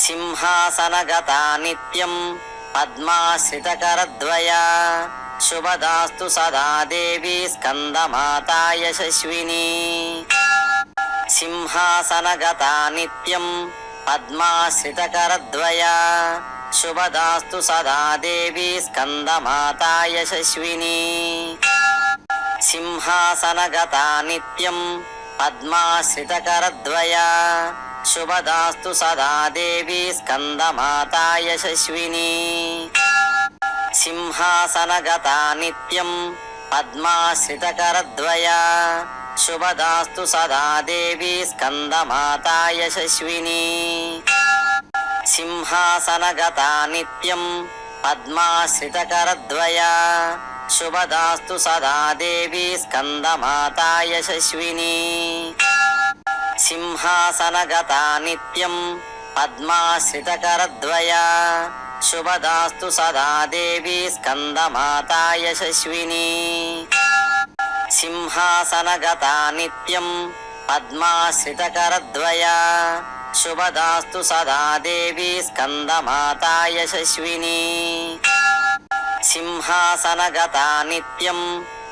సింహాసనగతా నిత్యం పద్మాశ్రితకరద్వయా శుభదాస్తు సదా దేవి స్కందమాతా యశస్విని సింహాసనగతా నిత్యం పద్మాశ్రితకరద్వయా శుభదాస్తు సదా దేవి స్కందమాతా యశస్విని సింహాసనగతా నిత్యం పద్మాశ్రితకరద్వయా శుభదాస్తు సదా దేవి స్కందమాతా యశస్విని సింహాసనగతా నిత్యం పద్మాశ్రితకరద్వయా శుభదాస్తు సదా దేవి స్కందమాతా యశస్విని సింహాసనగతా నిత్యం పద్మాశ్రితకరద్వయా శుభదాస్తు సదా దేవి స్కందమాతా యశస్విని సింహాసనగతా నిత్యం పద్మాశ్రితకరద్వయా శుభదాస్తు సదా దేవి స్కందమాతా యశస్విని సింహాసనగతా నిత్యం పద్మాశ్రితకరద్వయా శుభదాస్తు సదా దేవి స్కందమాతా యశస్విని సింహాసనగతా నిత్యం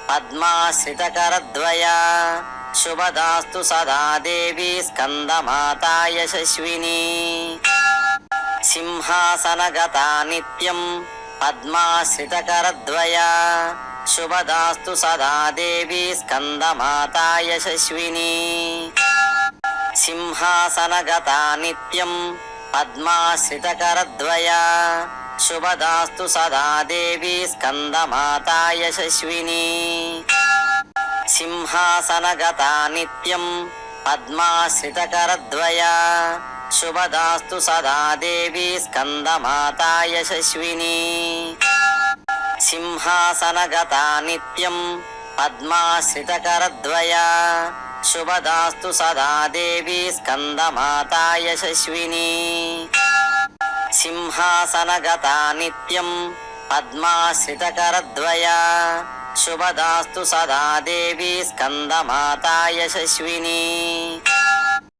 పద్మాశ్రితకరద్వయా శుభదాస్తు సదా దేవి స్కందమాతా యశస్విని సింహాసనగతా నిత్యం పద్మాశ్రితకరద్వయా శుభదాస్తు సదా దేవి స్కందమాతా యశస్విని సింహాసనగతా నిత్యం పద్మాశ్రితకరద్వయా శుభదాస్తు సదా దేవి స్కందమాతా యశస్విని సింహాసనగతా నిత్యం పద్మాశ్రితకరద్వయా శుభదాస్తు సదా దేవి స్కందమాతా యశస్విని సింహాసనగతా నిత్యం పద్మాశ్రితకరద్వయా శుభదాస్తు సదా దేవి స్కందమాతా యశస్విని సింహాసనగతా నిత్యం పద్మాశ్రితకరద్వయా శుభదాస్తు సదా దేవి స్కందమాతా యశస్విని